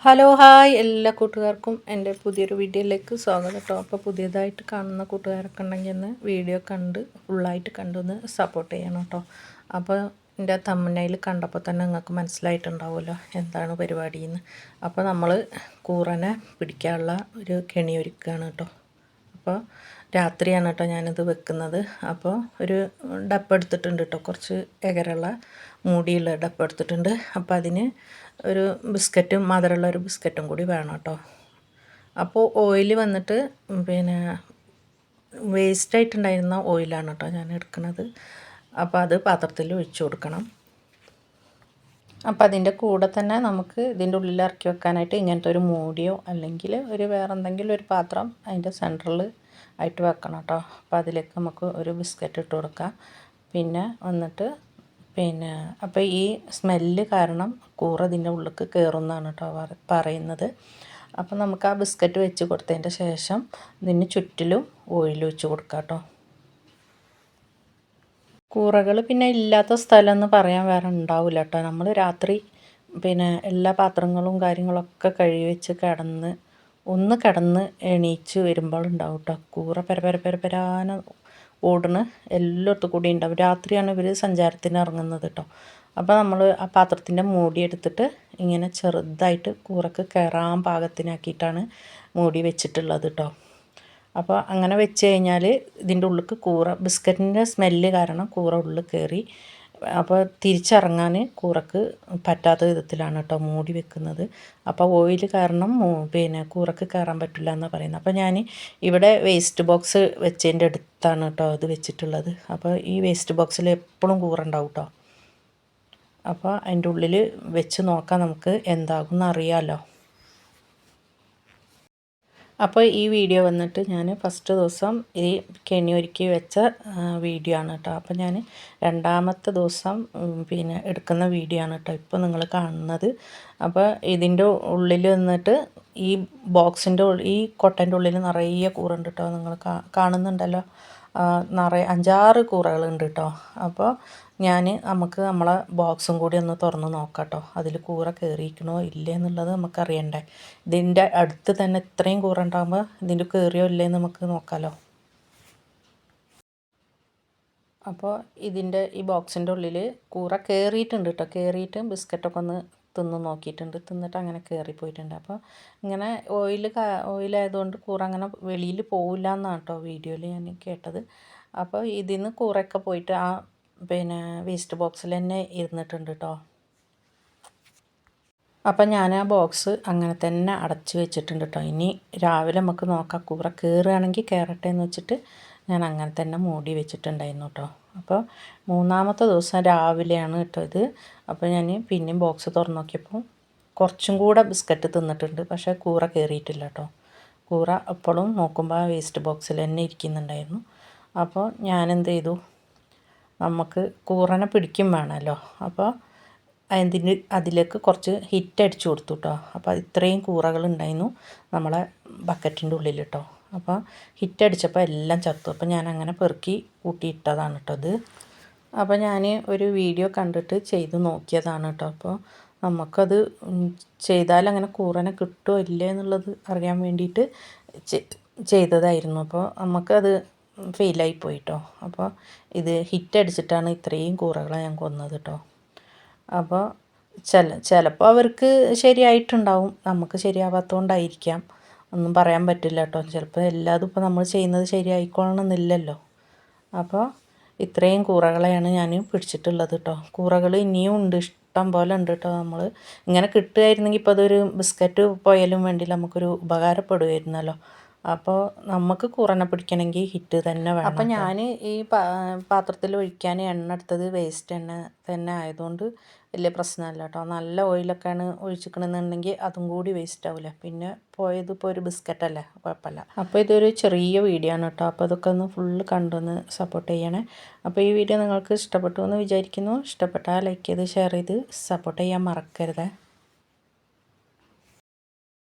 Hello hi എല്ലാ കൂട്ടുകാർക്കും എൻ്റെ പുതിയൊരു വീഡിയോയിലേക്ക് സ്വാഗതം കേട്ടോ. അപ്പോൾ പുതിയതായിട്ട് കാണുന്ന കൂട്ടുകാരൊക്കെ ഉണ്ടെങ്കിൽ ഒന്ന് വീഡിയോ കണ്ട് ഫുള്ളായിട്ട് കണ്ടൊന്ന് സപ്പോർട്ട് ചെയ്യണം കേട്ടോ. അപ്പോൾ എൻ്റെ തമ്മനയിൽ കണ്ടപ്പോൾ തന്നെ നിങ്ങൾക്ക് മനസ്സിലായിട്ടുണ്ടാവുമല്ലോ എന്താണ് പരിപാടിയെന്ന്. അപ്പോൾ നമ്മൾ കൂറനെ പിടിക്കാനുള്ള ഒരു കെണി ഒരുക്കുകയാണ് കേട്ടോ. അപ്പോൾ രാത്രിയാണ് കേട്ടോ ഞാനിത് വെക്കുന്നത്. അപ്പോൾ ഒരു ഡപ്പ എടുത്തിട്ടുണ്ട് കേട്ടോ, കുറച്ച് എകരമുള്ള മൂടിയുള്ള ഡപ്പ എടുത്തിട്ടുണ്ട്. അപ്പോൾ അതിന് ഒരു ബിസ്ക്കറ്റും മധുരമുള്ള ഒരു ബിസ്ക്കറ്റും കൂടി വേണം കേട്ടോ. അപ്പോൾ ഓയിൽ വന്നിട്ട് പിന്നെ വേസ്റ്റായിട്ടുണ്ടായിരുന്ന ഓയിലാണ് കേട്ടോ ഞാൻ എടുക്കുന്നത്. അപ്പോൾ അത് പാത്രത്തിൽ ഒഴിച്ചു കൊടുക്കണം. അപ്പോൾ അതിൻ്റെ കൂടെ തന്നെ നമുക്ക് ഇതിൻ്റെ ഉള്ളിൽ ഇറക്കി വെക്കാനായിട്ട് ഇങ്ങനത്തെ ഒരു മൂടിയോ അല്ലെങ്കിൽ ഒരു വേറെ എന്തെങ്കിലും ഒരു പാത്രം അതിൻ്റെ സെൻറ്ററിൽ ആയിട്ട് വെക്കണം കേട്ടോ. അപ്പോൾ അതിലേക്ക് നമുക്ക് ഒരു ബിസ്ക്കറ്റ് ഇട്ട് കൊടുക്കാം. പിന്നെ വന്നിട്ട് അപ്പോൾ ഈ സ്മെല്ല് കാരണം കൂറ ഇതിൻ്റെ ഉള്ളിലേക്ക് കയറുന്നതാണ് കേട്ടോ പറയുന്നത്. അപ്പോൾ നമുക്ക് ആ ബിസ്ക്കറ്റ് വെച്ച് കൊടുത്തതിൻ്റെ ശേഷം ഇതിന് ചുറ്റിലും ഓയിൽ വെച്ച് കൊടുക്കാം കേട്ടോ. കൂറകൾ പിന്നെ ഇല്ലാത്ത സ്ഥലം എന്ന് പറയാൻ വേറെ ഉണ്ടാവില്ല കേട്ടോ. നമ്മൾ രാത്രി എല്ലാ പാത്രങ്ങളും കാര്യങ്ങളൊക്കെ കഴുകി വെച്ച് കിടന്ന് എണീച്ച് വരുമ്പോൾ ഉണ്ടാവും കേട്ടോ കൂറ പരപരാന്ന് ഓടണ് എല്ലായിടത്തും കൂടി ഉണ്ടാവും. രാത്രിയാണ് ഇവർ സഞ്ചാരത്തിന് ഇറങ്ങുന്നത് കേട്ടോ. അപ്പോൾ നമ്മൾ ആ പാത്രത്തിൻ്റെ മൂടി എടുത്തിട്ട് ഇങ്ങനെ ചെറുതായിട്ട് കൂറക്ക് കയറാൻ പാകത്തിനാക്കിയിട്ടാണ് മൂടി വെച്ചിട്ടുള്ളത് കേട്ടോ. അപ്പോൾ അങ്ങനെ വെച്ച് കഴിഞ്ഞാൽ ഇതിൻ്റെ ഉള്ളിലേക്ക് ബിസ്ക്കറ്റിൻ്റെ സ്മെല്ല് കാരണം കൂറ ഉള്ളിൽ കയറി അപ്പോൾ തിരിച്ചിറങ്ങാൻ കൂറക്ക് പറ്റാത്ത വിധത്തിലാണ് കേട്ടോ മൂടി വെക്കുന്നത്. അപ്പോൾ ഓയിൽ കാരണം കൂറക്ക് കയറാൻ പറ്റില്ല എന്നാണ് പറയുന്നത്. അപ്പോൾ ഞാൻ ഇവിടെ വേസ്റ്റ് ബോക്സ് വെച്ചതിൻ്റെ അടുത്താണ് കേട്ടോ അത് വെച്ചിട്ടുള്ളത്. അപ്പോൾ ഈ വേസ്റ്റ് ബോക്സിൽ എപ്പോഴും കൂറ ഉണ്ടാവും കേട്ടോ. അപ്പോൾ അതിൻ്റെ ഉള്ളിൽ വെച്ച് നോക്കാം നമുക്ക് എന്താകുമെന്ന് അറിയാമല്ലോ. അപ്പോൾ ഈ വീഡിയോ വന്നിട്ട് ഞാൻ ഫസ്റ്റ് ദിവസം ഈ കെണി ഒരുക്കി വെച്ച വീഡിയോ ആണ് കേട്ടോ. അപ്പോൾ ഞാൻ രണ്ടാമത്തെ ദിവസം എടുക്കുന്ന വീഡിയോ ആണ് കേട്ടോ ഇപ്പോൾ നിങ്ങൾ കാണുന്നത്. അപ്പോൾ ഇതിൻ്റെ ഉള്ളിൽ വന്നിട്ട് ഈ ബോക്സിൻ്റെ ഈ കൊട്ടൻ്റെ ഉള്ളിൽ നിറയെ കൂറുണ്ട് കേട്ടോ. നിങ്ങൾ കാണുന്നുണ്ടല്ലോ, നിറയെ 5-6 കൂറകളുണ്ട് കേട്ടോ. അപ്പോൾ നമുക്ക് നമ്മളെ ബോക്സും കൂടി ഒന്ന് തുറന്ന് നോക്കാം കേട്ടോ. അതിൽ കൂറ കയറിയിരിക്കണോ ഇല്ലേ എന്നുള്ളത് നമുക്കറിയണ്ടേ. ഇതിൻ്റെ അടുത്ത് തന്നെ ഇത്രയും കൂറ ഉണ്ടാകുമ്പോൾ ഇതിൻ്റെ കയറിയോ ഇല്ലേ എന്ന് നമുക്ക് നോക്കാമല്ലോ. അപ്പോൾ ഈ ബോക്സിൻ്റെ ഉള്ളിൽ കൂറ കയറിയിട്ടുണ്ട് കേട്ടോ. കയറിയിട്ട് ബിസ്ക്കറ്റൊക്കെ ഒന്ന് തിന്നിട്ട് അങ്ങനെ കയറിപ്പോയിട്ടുണ്ട്. അപ്പോൾ ഇങ്ങനെ ഓയിലായതുകൊണ്ട് കൂറ അങ്ങനെ വെളിയിൽ പോവില്ല എന്നാണ് കേട്ടോ വീഡിയോയിൽ ഞാൻ കേട്ടത്. അപ്പോൾ ഇതിൽ നിന്ന് കൂറയൊക്കെ പോയിട്ട് ആ വേസ്റ്റ് ബോക്സിൽ തന്നെ ഇരുന്നിട്ടുണ്ട് കേട്ടോ. അപ്പം ഞാൻ ആ ബോക്സ് അങ്ങനെ തന്നെ അടച്ച് വെച്ചിട്ടുണ്ട് കേട്ടോ. ഇനി രാവിലെ നമുക്ക് നോക്കാം, കൂറ കയറുകയാണെങ്കിൽ കയറട്ടെ എന്ന് വെച്ചിട്ട് ഞാൻ അങ്ങനെ തന്നെ മൂടി വെച്ചിട്ടുണ്ടായിരുന്നു കേട്ടോ. അപ്പോൾ 3-ാമത്തെ ദിവസം രാവിലെയാണ് കേട്ടോ ഇത്. അപ്പോൾ ഞാൻ പിന്നെയും ബോക്സ് തുറന്ന് നോക്കിയപ്പോൾ കുറച്ചും കൂടെ ബിസ്ക്കറ്റ് തിന്നിട്ടുണ്ട്, പക്ഷേ കൂറ കയറിയിട്ടില്ല കേട്ടോ. കൂറ എപ്പോഴും നോക്കുമ്പോൾ ആ വേസ്റ്റ് ബോക്സിൽ തന്നെ ഇരിക്കുന്നുണ്ടായിരുന്നു. അപ്പോൾ ഞാനെന്ത് ചെയ്തു, നമുക്ക് കൂറനെ പിടിക്കും വേണമല്ലോ. അപ്പോൾ അതിലേക്ക് കുറച്ച് ഹിറ്റ് അടിച്ചു കൊടുത്തു കേട്ടോ. അപ്പോൾ ഇത്രയും കൂറകളുണ്ടായിരുന്നു നമ്മളെ ബക്കറ്റിൻ്റെ ഉള്ളിൽ കേട്ടോ. അപ്പോൾ ഹിറ്റ് അടിച്ചപ്പോൾ എല്ലാം ചത്തു. അപ്പോൾ ഞാൻ അങ്ങനെ പെറുക്കി കൂട്ടിയിട്ടതാണ് കേട്ടോ ഇത്. അപ്പോൾ ഞാൻ ഒരു വീഡിയോ കണ്ടിട്ട് ചെയ്ത് നോക്കിയതാണ് കേട്ടോ. അപ്പോൾ നമുക്കത് ചെയ്താൽ അങ്ങനെ കൂറനെ കിട്ടുമോ ഇല്ലേ എന്നുള്ളത് അറിയാൻ വേണ്ടിയിട്ട് ചെയ്തതായിരുന്നു. അപ്പോൾ നമുക്കത് ഫെയിലായി പോയിട്ടോ. അപ്പോൾ ഇത് ഹിറ്റ് അടിച്ചിട്ടാണ് ഇത്രയും കൂറകളെ ഞാൻ കൊന്നത് കേട്ടോ. അപ്പോൾ ചിലപ്പോൾ അവർക്ക് ശരിയായിട്ടുണ്ടാവും, നമുക്ക് ശരിയാവാത്തതുകൊണ്ടായിരിക്കാം, ഒന്നും പറയാൻ പറ്റില്ല കേട്ടോ. ചിലപ്പോൾ എല്ലാതും ഇപ്പോൾ നമ്മൾ ചെയ്യുന്നത് ശരിയായിക്കൊള്ളണമെന്നില്ലല്ലോ. അപ്പോൾ ഇത്രയും കൂറകളെയാണ് ഞാൻ പിടിച്ചിട്ടുള്ളത് കേട്ടോ. കൂറകൾ ഇനിയും ഉണ്ട്, ഇഷ്ടം പോലെ ഉണ്ട് കേട്ടോ. നമ്മൾ ഇങ്ങനെ കിട്ടുമായിരുന്നെങ്കിൽ ഇപ്പോൾ അതൊരു ബിസ്ക്കറ്റ് പോയാലും വേണ്ടിയില്ല, നമുക്കൊരു ഉപകാരപ്പെടുമായിരുന്നല്ലോ. അപ്പോൾ നമുക്ക് കൂറനെ പിടിക്കണമെങ്കിൽ ഹിറ്റ് തന്നെ വേണം. അപ്പോൾ ഞാൻ ഈ പാത്രത്തിൽ ഒഴിക്കാൻ എണ്ണ എടുത്തത് വേസ്റ്റ് എണ്ണ തന്നെ ആയതുകൊണ്ട് വലിയ പ്രശ്നമല്ല കേട്ടോ. നല്ല ഓയിലൊക്കെയാണ് ഒഴിച്ചിക്കണമെന്നുണ്ടെങ്കിൽ അതും കൂടി വേസ്റ്റ് ആവില്ല. പിന്നെ പോയതിപ്പോൾ ഒരു ബിസ്ക്കറ്റല്ലേ, കുഴപ്പമില്ല. അപ്പോൾ ഇതൊരു ചെറിയ വീഡിയോ ആണ് കേട്ടോ. അപ്പോൾ അതൊക്കെ ഒന്ന് ഫുള്ള് കണ്ടൊന്ന് സപ്പോർട്ട് ചെയ്യണേ. അപ്പോൾ ഈ വീഡിയോ നിങ്ങൾക്ക് ഇഷ്ടപ്പെട്ടു എന്ന് വിചാരിക്കുന്നു. ഇഷ്ടപ്പെട്ടാൽ ലൈക്ക് ചെയ്ത് ഷെയർ ചെയ്ത് സപ്പോർട്ട് ചെയ്യാൻ മറക്കരുത്.